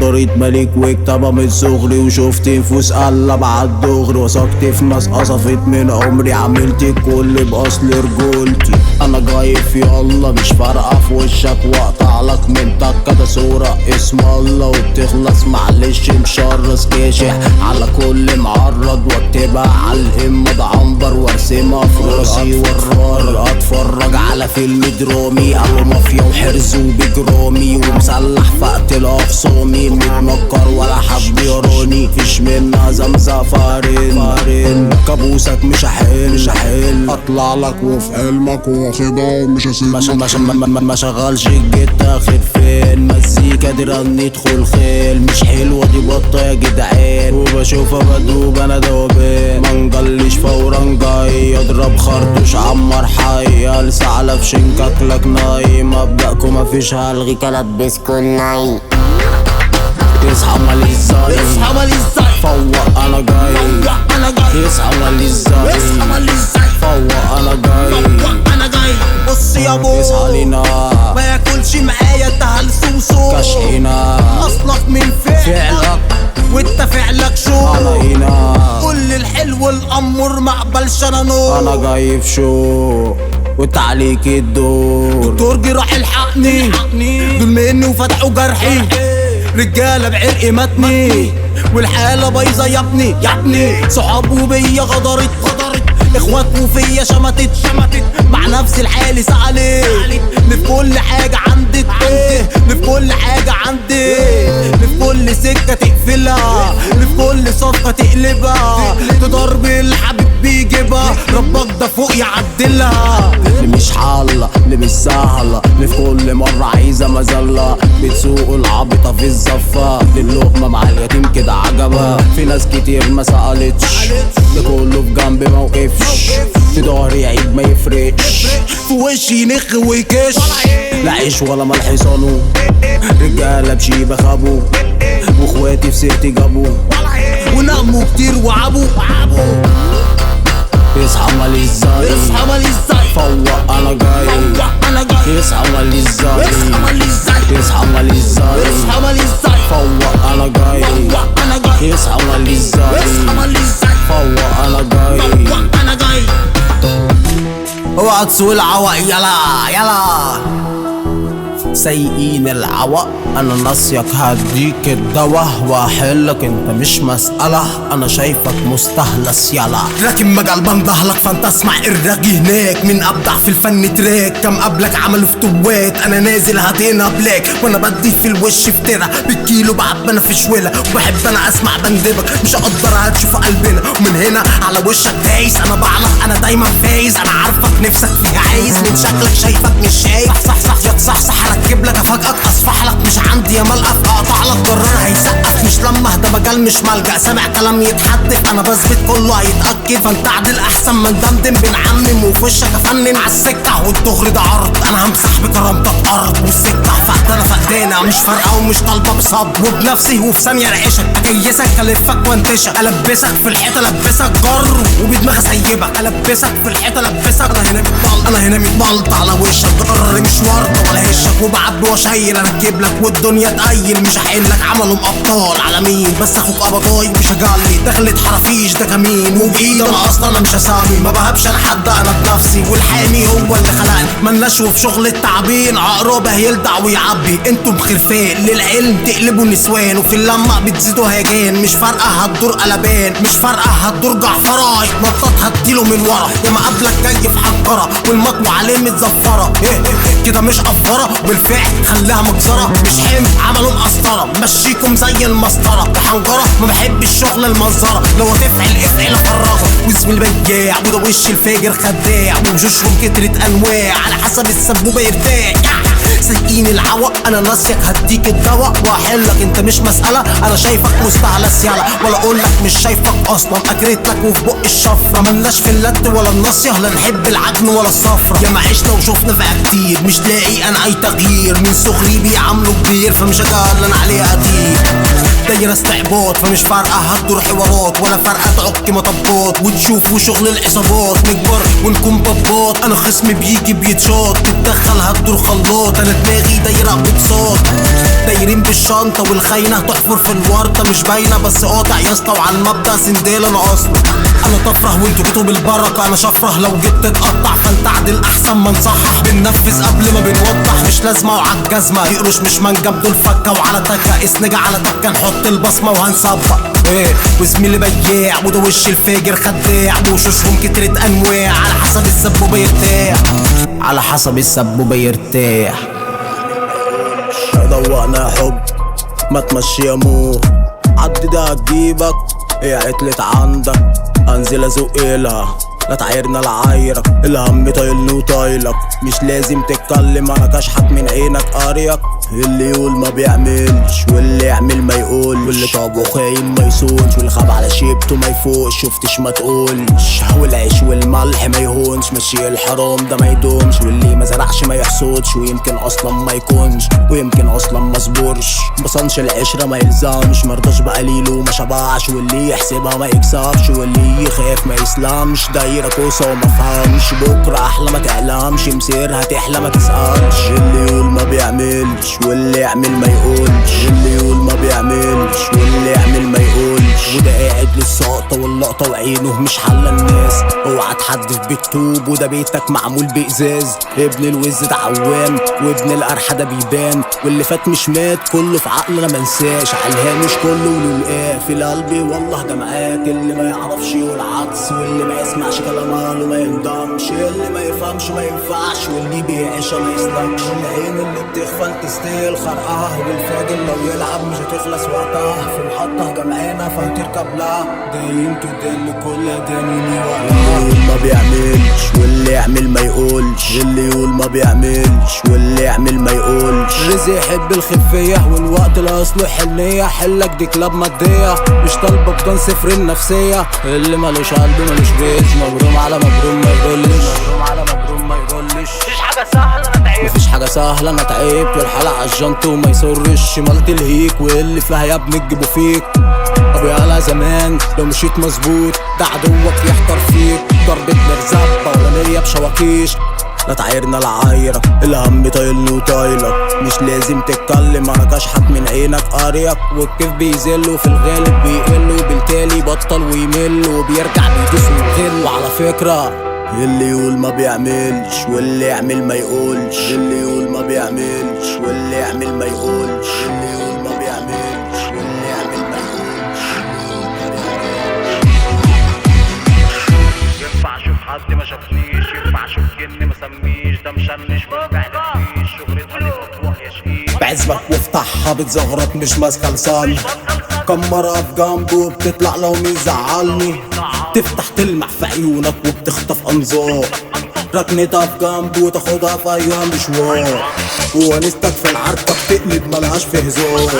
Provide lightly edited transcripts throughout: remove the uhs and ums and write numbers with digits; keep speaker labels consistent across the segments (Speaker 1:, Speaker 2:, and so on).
Speaker 1: طريق ملك وكتابة من صغري، وشفت نفوس قلب عالدغري، وثقت في ناس قصفت من عمري، عملت الكل بأصل رجولتي. انا جايف يلا مش فارقة في وشك، واقطع لك من تكة صورة اسم الله وبتخلص، معلش مشرس كاشح على كل معرض، واكتبها على الهمة ده عنبر وارسمها في راسي والرار. اتفرج على فيلم درامي قالوا مافيا وحرز وبجرامي، ومسلح فقتل اخصامي، متنكر ولا حد يراني، فيش منها زمزة فارين كابوسك مش هحل اطلع لك وفي حلمك واخدها ومش هسيبك. ما شغلش الجيت اخد فين، مزيكا دي ندخل خيل، مش حلوة دي بطة يا جدعان، وبشوفها بدوب انا دوبان، منجلش فورا جاي اضرب خرطوش عمر حي، الس على في شنكك لك ناي، مبدأكم مفيش هلغي كلبسكوا الناي. يصحى مالي ازاي فوق انا جاي، يصحى مالي ازاي فوق انا جاي.
Speaker 2: بص يا بو
Speaker 1: يصحى لينا
Speaker 2: ما ياكلش معايا تهلسوسو،
Speaker 1: كشحينا
Speaker 2: اصلك من فعلك وانت فعلك شو
Speaker 1: انا هنا،
Speaker 2: كل الحلو الامور مقبلش انا نور.
Speaker 1: انا جاي في شو وتعليك الدور،
Speaker 2: دكتور جراح الحقني دول مني وفتحوا جرحي، رجاله بعرق متني والحاله بايظه يا ابني، صحابه بيا غدرت اخوات وفيا شمتت مع نفس الحال سألت، في كل حاجه عندك في كل حاجه عندي، في كل سكه تقفلها، في كل صفقه تقلبها، تضرب الحبيب بيجيبها، ربك ده فوق يعدلها.
Speaker 1: اللي مش حالة اللي مش سهلة، اللي في كل مرة عايزة مزلة، بتسوق العبطة في الزفة، دي اللقمة مع اليتيم كده عجبها، في ناس كتير ما سألتش، ده كله في جنبي موقفش، في ظهري عيب ما يفرقش،
Speaker 2: في وشي نخ ويكش،
Speaker 1: لا عيش ولا ملح صانو، رجالة بشيبة خابوا، واخواتي في سيرتي جابوا،
Speaker 2: وناموا كتير وعبوا.
Speaker 1: يصحى مالي ازاي فوق انا جاي، يصحى مالي ازاي يصحى مالي ازاي فوق انا جاي، يصحى مالي ازاي فوق انا جاي.
Speaker 2: اوعى تسوق العوق يلا سايقين العوق،
Speaker 1: انا ناسيك هديك الدوا واحلك انت مش مسألة، انا شايفك مستهلس يلا،
Speaker 2: راكب مجال بندهلك فانت اسمع الرغي هناك، من ابدع في الفن تراك كم قبلك عملوا فتوات، انا نازل هاتينا بلاك وانا بدي في الوش فترة بالكيلو بعد انا في شويلة، وبحب انا اسمع بندبك مش هقدر هتشوف قلبنا، ومن هنا على وشك دايس، انا بعلق انا دايما فايز، انا عارفك نفسك فيها عايز، من شكلك شايفك مش شايف، صح اركب لك افاجئك اصفح لك، مش عندي يا ملقف اقطع لك جرار هيسقف، مش لما ده مجال مش ملجأ، سامع كلام يتحدف انا بثبت كله هيتأكد، فانت عدل احسن ما ندمدم بنعمم، وفي وشك افنن عالسكة والدغري ده عرض، انا همسح بكرامتك ارض، والسكة فقدانة فقدانة مش فارقة ومش طالبة بصب، وبنفسي وفي ثانية رعشك اكيسك الفك وانتشك، البسك في الحيطة البسك جر وبدماغي اسيبك، البسك في الحيطة البسك، انا هنا متبلط على وشك جر مش ورطة ولا هشك، وبعبي واشيل اركب لك والدنيا تقيل، مش هحلك عملهم ابطال عالمين، بس اخوك ابطاي مش هجلي، دخلت حرافيش ده كمين، وبايد انا اصلا انا مش هسامي، ما بهبش انا حد انا بنفسي، والحامي هو اللي خلقني، ملناش وفي شغل التعبين عقربه هيلدع ويعبي، انتم خرفان للعلم تقلبوا نسوان، وفي اللمة بتزيدوا هيجان، مش فارقه هتدور قلبان، مش فارقه هتدور جعفراي، نطط هتديله من ورا، يا ما قبلك جاي في حجره والمطوه عليه متزفره، كده مش قفره بالفعل خليها مجزره، مش حمل عملوا مقسطره، مشيكم زي المسطره، حنجره ما بحبش الشغل المنظره، لو هتفعل افعل فرغه، واسم البياع وده وش الفاجر خداع، ووشوشهم كترت انواع على حسب السبوبه يرتاح، سايقين العوق انا ناسيك هديك الدواء واحلك انت مش مسألة، انا شايفك مستهلس يلا، ولا اقولك مش شايفك اصلا، اجريت لك وفي بق الشفرة، ملناش في اللت ولا الناصية، لا نحب العجن ولا الصفرة، يا ما عشنا وشوفنا فيها كتير، مش لاقي انا اي تغيير، من صغري بيعاملوا كبير، فمش هجلن عليه قدير. دايرة استعباط، فمش فارقة هتدور حوارات ولا فارقة تعك مطبات وتشوفوا شغل العصابات. نكبر ونكون بابات، انا خصمي بيجي بيتشاط، تتدخل هتدور خلاط، انا دماغي دايرة بتصاد. دايرين بالشنطة والخاينة تحفر في الورطة، مش باينة بس قاطع يا اسطى، وعلى المبدأ سندال انا اصلا. انا طفره وانتوا جيتوا بالبركة، انا شفره لو جيت تتقطع، فانت عدل احسن ما نصحح. بننفذ قبل ما بنوضح، مش لازمة وعالجزمة يقرش مش منجم دول فكة، وعلى تكة اسنجة على تكة نحط البصمة وهنسبق. وزميلي بياع وده وش الفاجر خداع، وشوشهم كترت انواع، على حسب السب بيرتاح، على حسب السب بيرتاح.
Speaker 1: دوقنا حب ما تمشي يا مو، عدي ده هتجيبك هي عتلت عندك، انزل ازقلها لا تعايرنا لعايرك، الهم طايلني وطايلك، مش لازم تتكلم انا كشحك من عينك قاريك. اللي يقول ما بيعملش واللي يعمل ما يقولش، واللي طابه خاين ما يصونش، واللي خاب على شيبته ما يفوقش، شفتش ما تقولش، والعيش والملح ما يهونش، ماشي الحرام ده ما يدومش، واللي ما زرعش ما يحصدش، ويمكن اصلا ما يكونش، ويمكن اصلا ما صبرش، مصنش العشره ما يلزمش، مرضاش بقليله وما شبعش، واللي يحسبها ما يكسبش، واللي يخاف ما يسلمش، دايره كوسه وما فهمش، بكره احلى ما تعلمش، مسيرها تحلى ما تسالش. اللي يقول ما بيعملش واللي يعمل ما يقولش، اللي يقول ما بيعملش واللي يعمل ما يقولش، وده قاعد للسقطه واللقطه وعينه مش حل الناس، اوعى تحدف بالطوب وده بيتك معمول بإزاز. ابن الوز ده عوام وابن القرحه ده بيبان، واللي فات مش مات كله في عقلنا منساش، عالهامش كله وللقاه في قلبي والله ده معاك. اللي ما يعرفش يقول عكس، واللي ما يسمعش كلام اهله ما يندمش، اللي ما يفهمش ما ينفعش، واللي بيعيشها ما يسلكش. العين اللي بتغفل تستاهل خرقها، والفاجر لو يلعب مش هتخلص وقتها، في محطة جمعانة فهتركب لها، دايم تدل كل دنيا وقتها. اللي يقول ما بيعملش واللي يعمل ما يقولش، اللي يقول ما بيعملش واللي يعمل ما يقولش. رزق يحب الخفية والوقت لا يصلح النية، حلك دي كلاب مادية مش طالبة بدون صفر النفسية، اللي مالوش قلب مالوش ريز، مبروم على مبروم ما يقولش، مبروم على مبروم ما يقولش.
Speaker 3: مفيش حاجة سهلة أنا تعبت،
Speaker 1: مفيش حاجة سهلة أنا تعبت، والحلق عالجنط وما يسرش، شمال تلهيك واللي فيها يا ابني تجيبه فيك. أبويا على زمان لو مشيت مظبوط ده عدوك يحتار فيك، ضربة مرزبة ولا ليا بشواكيش، لا تعايرنا لعايرك، الهم طايلني وطايلك، مش لازم تتكلم انا كشحك من عينك قاريك. والكيف بيزل وفي الغالب بيقل، وبالتالي بطل ويمل وبيرجع بيدوس ويغل. وعلى فكرة اللي يقول ما بيعملش واللي يعمل ما يقولش، اللي يقول ما بيعملش واللي يعمل ما يقولش، اللي يقول ما بيعملش واللي يعمل ما يقولش.
Speaker 3: ينفع اشوف حد ما شافنيش، ينفع اشوف جن ما سميش، ده مشنش مستعدش، شغلتها دي بتروح يا شقيق.
Speaker 1: بعزبك وافتحها بتزغرط مش ماسكه لساني، كمرة في جنبه بتطلع لو مزعلني، تفتح تلمع في عيونك وبتخطف انظار، ركنتها في جنبه وتاخدها في ايام مشوار، ونستك في العركة بتقلب ملهاش في هزار،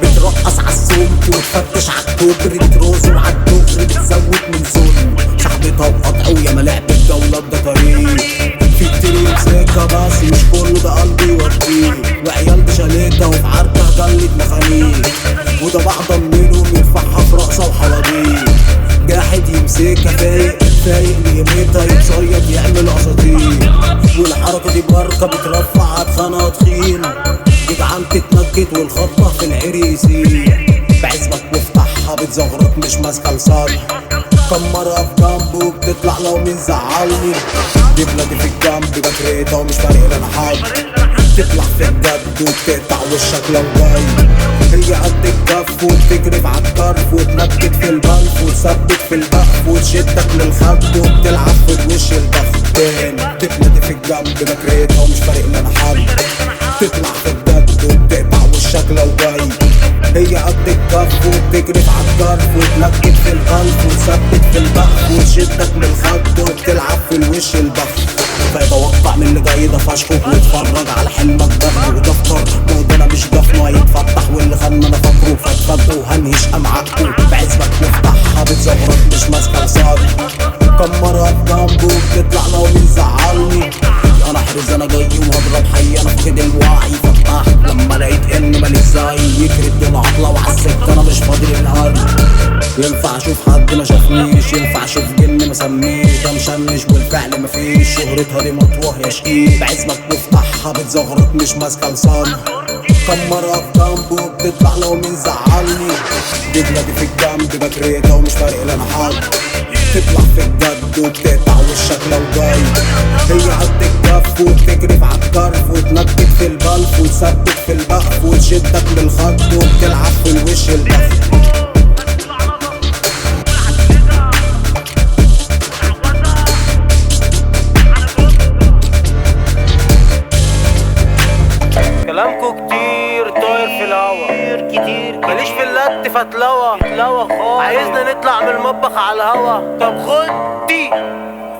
Speaker 1: بترقص عالسمك وتفتش عالكوبري، بتروزن عالدغري بتزود من ظلم، صاحبتها وقطع وياما لعبت جولة ده طريق، في كتير يمسكها بس مش كله ده قلبي يوديه، وعيال بشالتها وفي عركة جلد مخانيق، وده بعض منهم يرفعها في رقصة وحواديت، جاحد يمسكها فايق فايق لقيمتها يتصيد يعمل اساطير، والحركة دي بركة بترفع عالخانة تخينة، جدعان تتنكت والخطة في العريسين، بعزبك وافتحها بتزغرط مش ماسكة لسانها، كمرة في جنبه وبتطلع لو مين زعلني، دي بلادي في الجنب بكريتها ومش فارق لنا حاجة، تطلع في الجد وبتقطع وشك لو جاي، هي قد الكف وبتجري عالكرف وتنكت في البلف وتثبت في البقف وتشدك للخد وبتلعب في وش البخ تاني، تبلدي في الجنب بكريتها ومش فارق لنا حاجة، تطلع في الجد وبتقطع وشك لو جاي، هي قد الكف وبتجري عالكرف وتنكت في البلف وتثبت في البقف وتشدك للخد وبتلعب في الوش البخ، فيتوقع من اللي جاي ده فشخه ويتفرج على حلمك دخل ودفتر، موضوع انا مش دفنه هيتفتح واللي خلنا انا فاكره فاتفضل وهنهش امعاكوا، بعزبك وافتحها بتزغرط مش ماسكه لساني، كمرها في جنبه وبتطلع لو مين زعلني، انا احرز انا جاي وهضرب حي انا فاقد الوعي، فتحت لما لقيت ان ماليش زي يكرد دول عطله وعالسكه انا مش ينفع اشوف حد ما شافنيش، ينفع اشوف جن ما سميش، ده مشنش والفعل مفيش، شهرتها دي مطوح يا شقيق، بعزمك بفتحها بتزغرط مش ماسكه لسانها، كمرها في جنبه بتطلع لو مين زعلني، دجلة دي في الجنب بكريتها ومش فارق لي انا حاضر، تطلع في الجد وبتقطع وشك لو جاي، هي قد الكف وبتجري على الكرف وتنكد في البلف وتثبت في البقف وتشدك بالخط وبتلعب في الوش البخت.
Speaker 4: كلامكو كتير طاير في الهوا كتير ماليش في اللت فتلوى خالص، عايزنا نطلع من المطبخ على الهوا. طب خد دي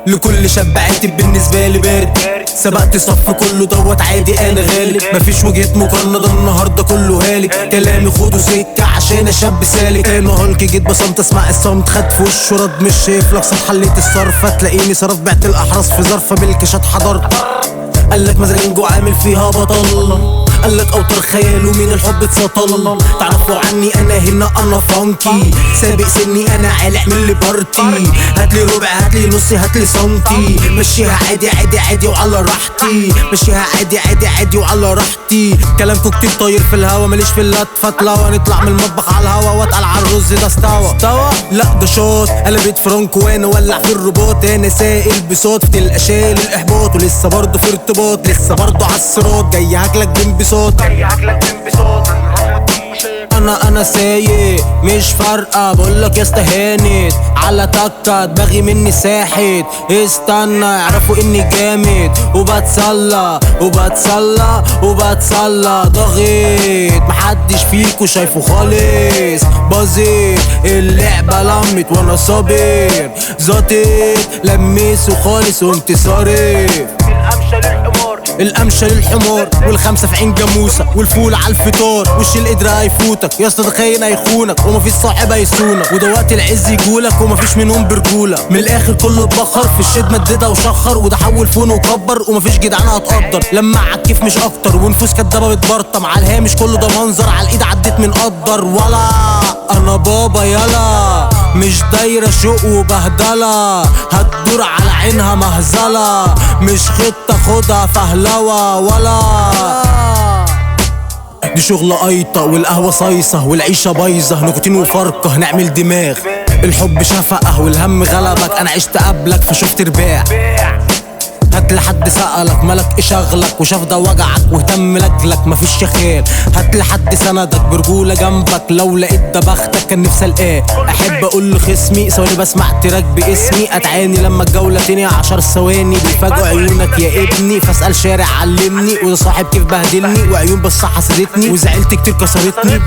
Speaker 2: لكل شاب عاتب بالنسبة لي بارد، سبقت صف كله دوت عادي انا غالب، مفيش وجهة مقارنة ده النهاردة كله هالك، كلامي خده سكة عشان شاب سالك، انا هالك جيت بصمت اسمع الصمت، خد في وشه رد مش شايف لك صح حليت الصرف، هتلاقيني صرف بعت الاحراس في ظرفة بالكشات حضرت، قالك مزاجنجو عامل فيها بطل، قالك اوتر خياله من الحب اتسطل، تعرفوا عني انا هنا انا فانكي، سابق سني انا عالق من اللي بارتي، هاتلي ربع هاتلي نصي هاتلي سنتي، مشيها عادي عادي عادي وعلى راحتي، مشيها عادي عادي عادي وعلى راحتي، كلامكو كتير طاير في الهوا ماليش في اللت فتلوى، نطلع من المطبخ على الهوا واتقل على الرز ده استوى لا ده شوط قلبت فرانكو وانا ولع في الروبوت، انا سائل بصوت في الاشياء الاحباط ولسه برضه في ارتباط، لسه برضه عالصراط جاي هاكلك بصوت انا سايق مش فارقه، بقولك يا استهانت على تكه دماغي مني ساحت، استنى يعرفوا اني جامد وبتسلى ضغيت، محدش فيكو شايفه خالص، باظت اللعبه لمت وانا صابر، زاطت لميسه خالص وانت صارف، القمشة للحمار والخمسة في عين جاموسة والفول على الفطار، وش القدر هيفوتك يا اسطى ده خاين هيخونك ومفيش صاحب هيصونك، وده وقت العز يجولك ومفيش منهم برجولة، من الاخر كله اتبخر في الشد مددها وشخر، وده حول فون وكبر ومفيش جدعان هتقدر، لما عالكيف مش اكتر ونفوس كدابة بتبرطم، على الهامش كله ده منظر، على الايد عديت من قدر، ولا انا بابا يلا مش دايرة شوق وبهدلة، هتدور على عينها مهزلة، مش خطة خدها فهلوة ولا دي شغلة قيطة والقهوة صيصة والعيشة بايظة، نكوتين وفرقة نعمل دماغ، الحب شفقة والهم غلبك، انا عشت قبلك فشفت رباع، هات لحد سألك ملك اشغلك وشاف ده وجعك واهتم لاجلك مفيش شخال، هات لحد سندك برجولة جنبك، لو لقيت ده بختك كان نفسي القاه، احب اقول لخصمي ثواني بسمع تراك باسمي، اتعاني لما الجولة تاني 10 ثواني بيفاجئوا عيونك يا ابني، فاسأل شارع علمني، وده صاحب كيف بهدلني، وعيون بس حسدتني وزعلت كتير كسرتني.